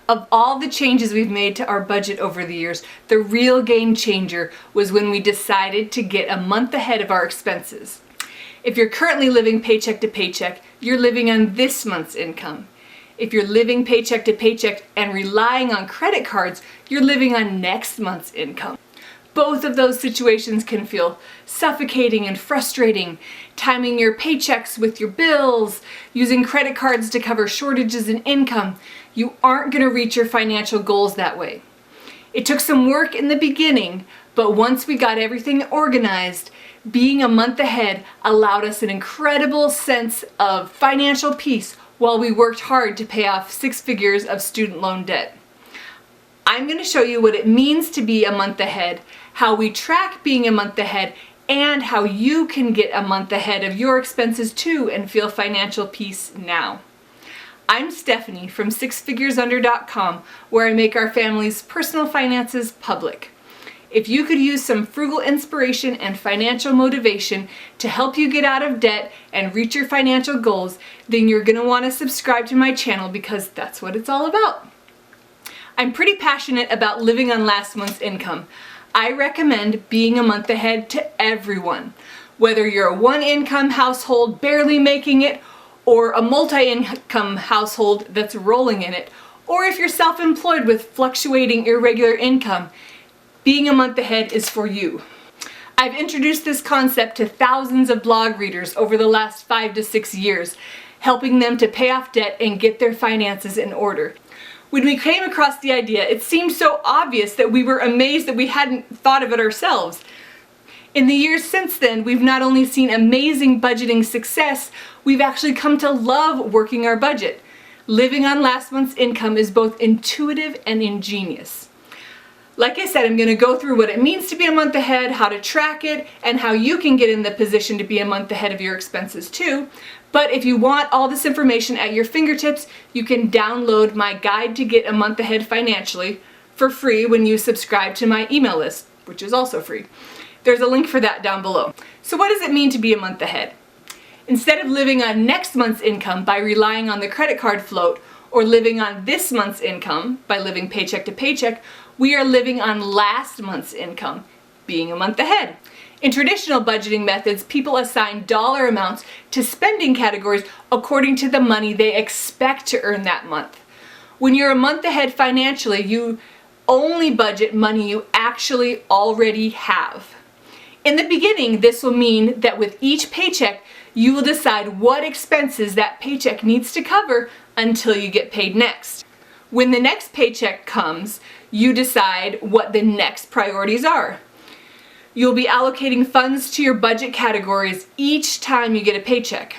Of all the changes we've made to our budget over the years, the real game changer was when we decided to get a month ahead of our expenses. If you're currently living paycheck to paycheck, you're living on this month's income. If you're living paycheck to paycheck and relying on credit cards, you're living on next month's income. Both of those situations can feel suffocating and frustrating. Timing your paychecks with your bills, using credit cards to cover shortages in income. You aren't going to reach your financial goals that way. It took some work in the beginning, but once we got everything organized, being a month ahead allowed us an incredible sense of financial peace while we worked hard to pay off 6 figures of student loan debt. I'm going to show you what it means to be a month ahead, how we track being a month ahead, and how you can get a month ahead of your expenses too and feel financial peace now. I'm Stephanie from SixFiguresUnder.com, where I make our family's personal finances public. If you could use some frugal inspiration and financial motivation to help you get out of debt and reach your financial goals, then you're going to want to subscribe to my channel because that's what it's all about. I'm pretty passionate about living on last month's income. I recommend being a month ahead to everyone, whether you're a one-income household barely making it, or a multi-income household that's rolling in it, or if you're self-employed with fluctuating irregular income. Being a month ahead is for you. I've introduced this concept to thousands of blog readers over the last 5 to 6 years, helping them to pay off debt and get their finances in order. When we came across the idea, it seemed so obvious that we were amazed that we hadn't thought of it ourselves. In the years since then, we've not only seen amazing budgeting success, we've actually come to love working our budget. Living on last month's income is both intuitive and ingenious. Like I said, I'm going to go through what it means to be a month ahead, how to track it, and how you can get in the position to be a month ahead of your expenses too. But if you want all this information at your fingertips, you can download my guide to get a month ahead financially for free when you subscribe to my email list, which is also free. There's a link for that down below. So what does it mean to be a month ahead? Instead of living on next month's income by relying on the credit card float, or living on this month's income by living paycheck to paycheck, we are living on last month's income, being a month ahead. In traditional budgeting methods, people assign dollar amounts to spending categories according to the money they expect to earn that month. When you're a month ahead financially, you only budget money you actually already have. In the beginning, this will mean that with each paycheck, you will decide what expenses that paycheck needs to cover until you get paid next. When the next paycheck comes, you decide what the next priorities are. You'll be allocating funds to your budget categories each time you get a paycheck.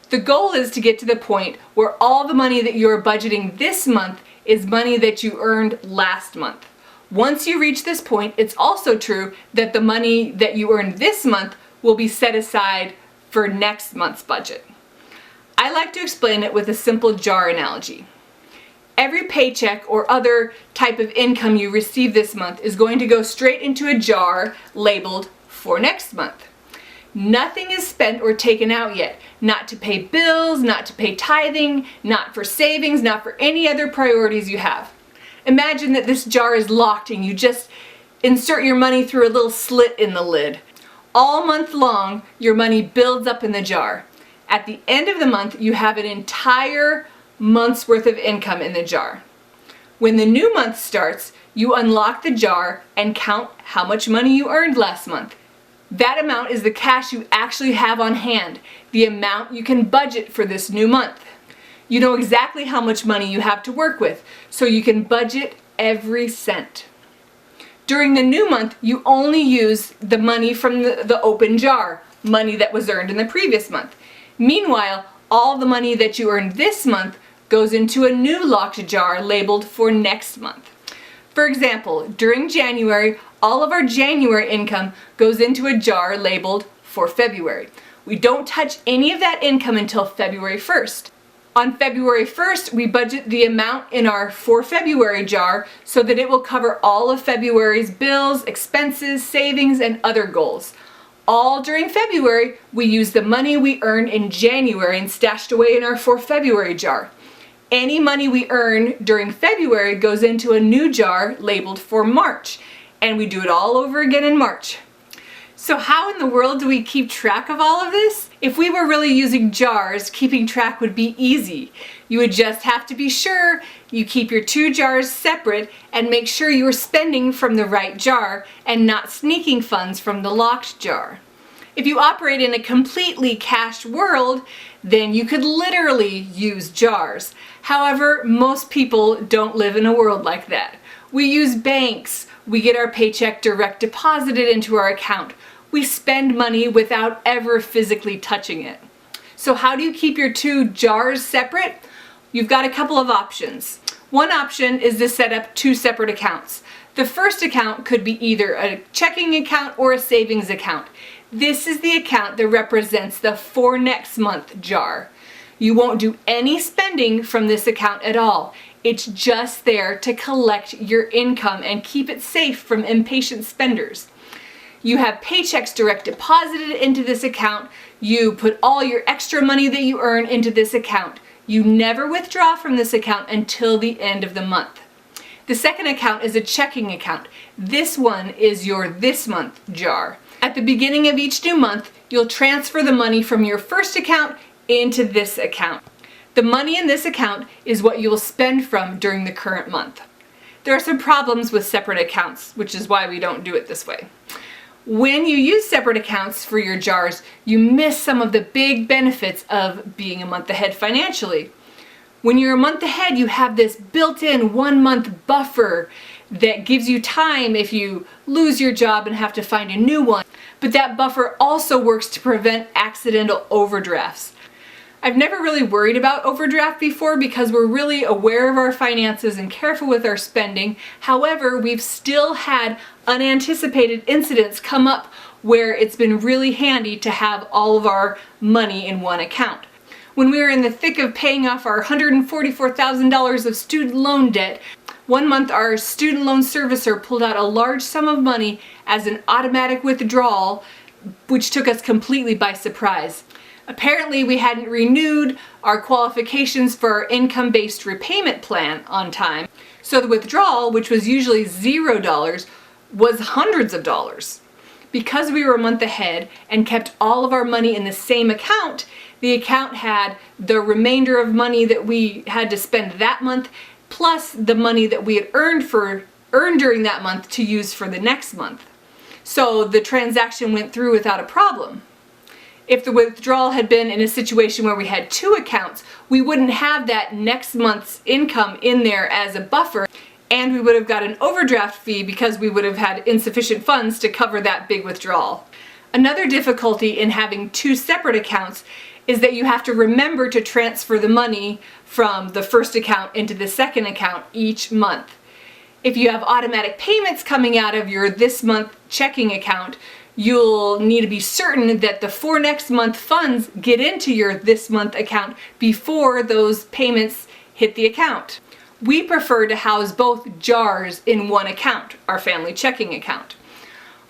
The goal is to get to the point where all the money that you're budgeting this month is money that you earned last month. Once you reach this point, it's also true that the money that you earned this month will be set aside for next month's budget. I like to explain it with a simple jar analogy. Every paycheck or other type of income you receive this month is going to go straight into a jar labeled for next month. Nothing is spent or taken out yet. Not to pay bills, not to pay tithing, not for savings, not for any other priorities you have. Imagine that this jar is locked and you just insert your money through a little slit in the lid. All month long, your money builds up in the jar. At the end of the month, you have an entire month's worth of income in the jar. When the new month starts, you unlock the jar and count how much money you earned last month. That amount is the cash you actually have on hand, the amount you can budget for this new month. You know exactly how much money you have to work with, so you can budget every cent. During the new month, you only use the money from the open jar, money that was earned in the previous month. Meanwhile, all the money that you earned this month goes into a new locked jar labeled for next month. For example, during January, all of our January income goes into a jar labeled for February. We don't touch any of that income until February 1st. On February 1st, we budget the amount in our For February jar so that it will cover all of February's bills, expenses, savings, and other goals. All during February, we use the money we earned in January and stashed away in our For February jar. Any money we earn during February goes into a new jar labeled for March, and we do it all over again in March. So how in the world do we keep track of all of this? If we were really using jars, keeping track would be easy. You would just have to be sure you keep your two jars separate and make sure you are spending from the right jar and not sneaking funds from the locked jar. If you operate in a completely cashed world, then you could literally use jars. However, most people don't live in a world like that. We use banks. We get our paycheck direct deposited into our account. We spend money without ever physically touching it. So how do you keep your two jars separate? You've got a couple of options. One option is to set up two separate accounts. The first account could be either a checking account or a savings account. This is the account that represents the for next month jar. You won't do any spending from this account at all. It's just there to collect your income and keep it safe from impatient spenders. You have paychecks direct deposited into this account. You put all your extra money that you earn into this account. You never withdraw from this account until the end of the month. The second account is a checking account. This one is your this month jar. At the beginning of each new month, you'll transfer the money from your first account into this account. The money in this account is what you will spend from during the current month. There are some problems with separate accounts, which is why we don't do it this way. When you use separate accounts for your jars, you miss some of the big benefits of being a month ahead financially. When you're a month ahead, you have this built-in 1 month buffer that gives you time if you lose your job and have to find a new one. But that buffer also works to prevent accidental overdrafts. I've never really worried about overdraft before because we're really aware of our finances and careful with our spending. However, we've still had unanticipated incidents come up where it's been really handy to have all of our money in one account. When we were in the thick of paying off our $144,000 of student loan debt, one month our student loan servicer pulled out a large sum of money as an automatic withdrawal, which took us completely by surprise. Apparently we hadn't renewed our qualifications for our income-based repayment plan on time, so the withdrawal, which was usually $0, was hundreds of dollars. Because we were a month ahead and kept all of our money in the same account, the account had the remainder of money that we had to spend that month, plus the money that we had earned during that month to use for the next month. So the transaction went through without a problem. If the withdrawal had been in a situation where we had two accounts, we wouldn't have that next month's income in there as a buffer, and we would have got an overdraft fee because we would have had insufficient funds to cover that big withdrawal. Another difficulty in having two separate accounts is that you have to remember to transfer the money from the first account into the second account each month. If you have automatic payments coming out of your this month checking account, you'll need to be certain that the for next month funds get into your this month account before those payments hit the account. We prefer to house both jars in one account, our family checking account.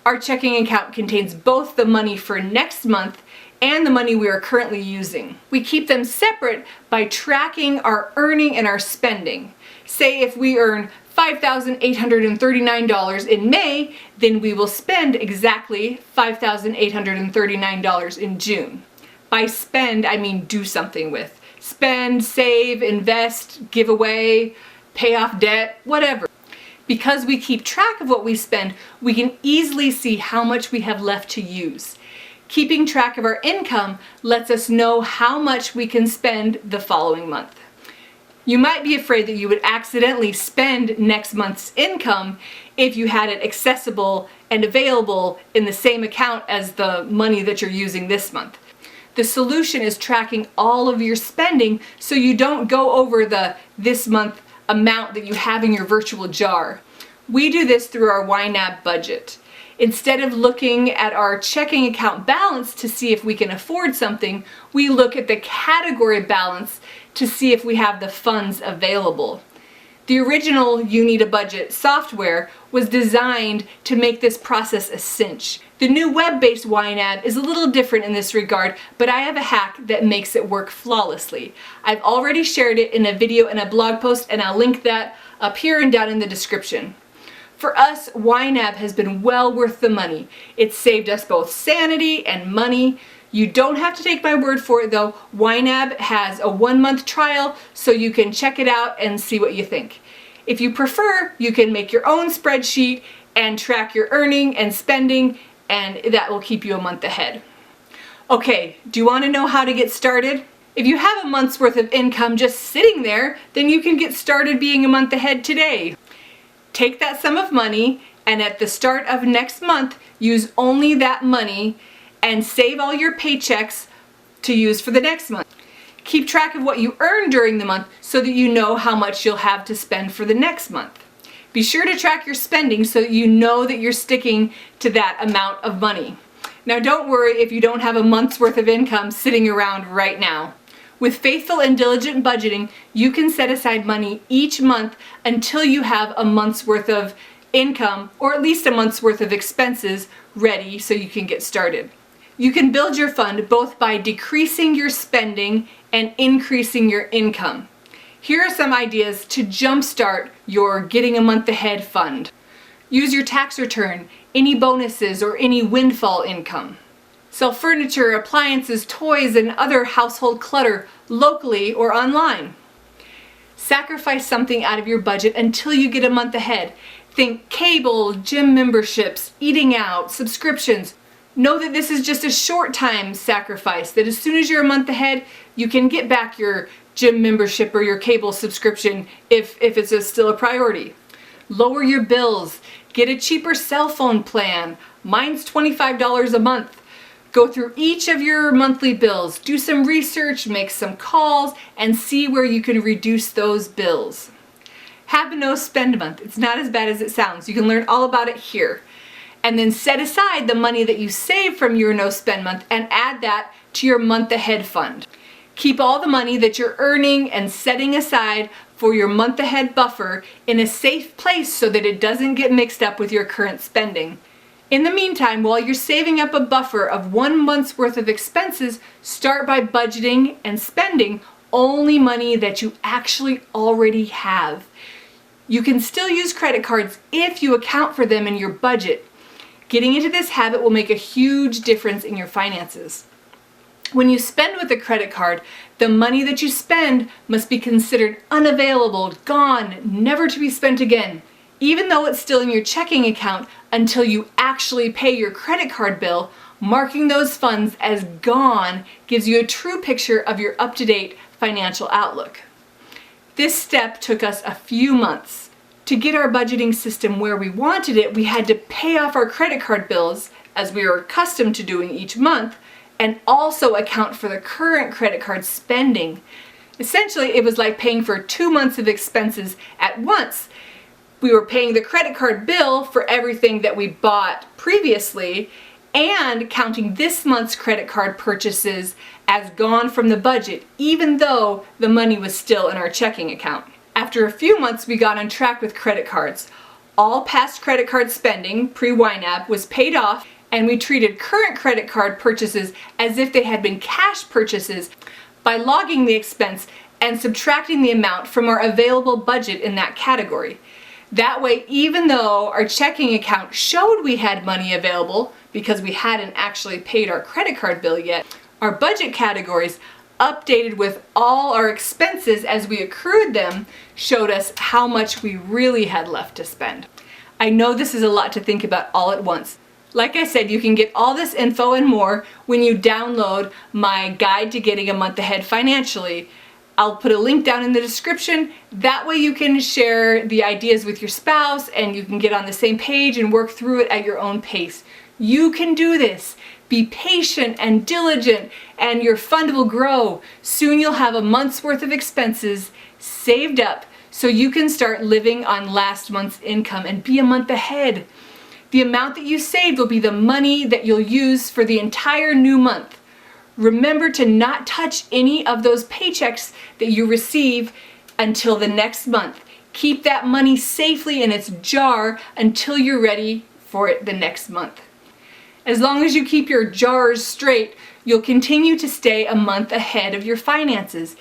Our checking account contains both the money for next month and the money we are currently using. We keep them separate by tracking our earning and our spending. Say if we earn $5,839 in May, then we will spend exactly $5,839 in June. By spend, I mean do something with. Spend, save, invest, give away, pay off debt, whatever. Because we keep track of what we spend, we can easily see how much we have left to use. Keeping track of our income lets us know how much we can spend the following month. You might be afraid that you would accidentally spend next month's income if you had it accessible and available in the same account as the money that you're using this month. The solution is tracking all of your spending so you don't go over the this month amount that you have in your virtual jar. We do this through our YNAB budget. Instead of looking at our checking account balance to see if we can afford something, we look at the category balance to see if we have the funds available. The original You Need a Budget software was designed to make this process a cinch. The new web-based YNAB is a little different in this regard, but I have a hack that makes it work flawlessly. I've already shared it in a video and a blog post, and I'll link that up here and down in the description. For us, YNAB has been well worth the money. It's saved us both sanity and money. You don't have to take my word for it though. YNAB has a 1-month trial, so you can check it out and see what you think. If you prefer, you can make your own spreadsheet and track your earning and spending, and that will keep you a month ahead. Okay, do you want to know how to get started? If you have a month's worth of income just sitting there, then you can get started being a month ahead today. Take that sum of money, and at the start of next month, use only that money and save all your paychecks to use for the next month. Keep track of what you earn during the month so that you know how much you'll have to spend for the next month. Be sure to track your spending so that you know that you're sticking to that amount of money. Now don't worry if you don't have a month's worth of income sitting around right now. With faithful and diligent budgeting, you can set aside money each month until you have a month's worth of income, or at least a month's worth of expenses ready so you can get started. You can build your fund both by decreasing your spending and increasing your income. Here are some ideas to jumpstart your Getting a Month Ahead fund. Use your tax return, any bonuses or any windfall income. Sell furniture, appliances, toys, and other household clutter locally or online. Sacrifice something out of your budget until you get a month ahead. Think cable, gym memberships, eating out, subscriptions. Know that this is just a short time sacrifice, that as soon as you're a month ahead, you can get back your gym membership or your cable subscription if it's still a priority. Lower your bills. Get a cheaper cell phone plan. Mine's $25 a month. Go through each of your monthly bills, do some research, make some calls, and see where you can reduce those bills. Have a no spend month. It's not as bad as it sounds. You can learn all about it here. And then set aside the money that you save from your no spend month and add that to your month ahead fund. Keep all the money that you're earning and setting aside for your month ahead buffer in a safe place so that it doesn't get mixed up with your current spending. In the meantime, while you're saving up a buffer of 1 month's worth of expenses, start by budgeting and spending only money that you actually already have. You can still use credit cards if you account for them in your budget. Getting into this habit will make a huge difference in your finances. When you spend with a credit card, the money that you spend must be considered unavailable, gone, never to be spent again, even though it's still in your checking account until you actually pay your credit card bill. Marking those funds as gone gives you a true picture of your up-to-date financial outlook. This step took us a few months. To get our budgeting system where we wanted it, we had to pay off our credit card bills, as we were accustomed to doing each month, and also account for the current credit card spending. Essentially, it was like paying for 2 months of expenses at once. We were paying the credit card bill for everything that we bought previously and counting this month's credit card purchases as gone from the budget, even though the money was still in our checking account. After a few months, we got on track with credit cards. All past credit card spending, pre-YNAB, was paid off, and we treated current credit card purchases as if they had been cash purchases by logging the expense and subtracting the amount from our available budget in that category. That way, even though our checking account showed we had money available because we hadn't actually paid our credit card bill yet, our budget categories, updated with all our expenses as we accrued them, showed us how much we really had left to spend. I know this is a lot to think about all at once. Like I said, you can get all this info and more when you download my Guide to Getting a Month Ahead Financially. I'll put a link down in the description. That way you can share the ideas with your spouse and you can get on the same page and work through it at your own pace. You can do this. Be patient and diligent and your fund will grow. Soon you'll have a month's worth of expenses saved up so you can start living on last month's income and be a month ahead. The amount that you saved will be the money that you'll use for the entire new month. Remember to not touch any of those paychecks that you receive until the next month. Keep that money safely in its jar until you're ready for it the next month. As long as you keep your jars straight, you'll continue to stay a month ahead of your finances.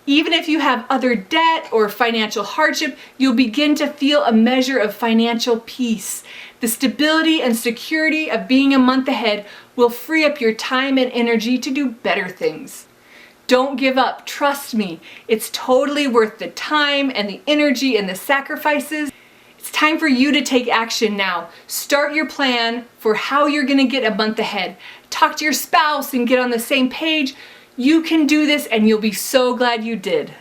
Even if you have other debt or financial hardship, you'll begin to feel a measure of financial peace. The stability and security of being a month ahead will free up your time and energy to do better things. Don't give up, trust me. It's totally worth the time and the energy and the sacrifices. It's time for you to take action now. Start your plan for how you're going to get a month ahead. Talk to your spouse and get on the same page. You can do this and you'll be so glad you did.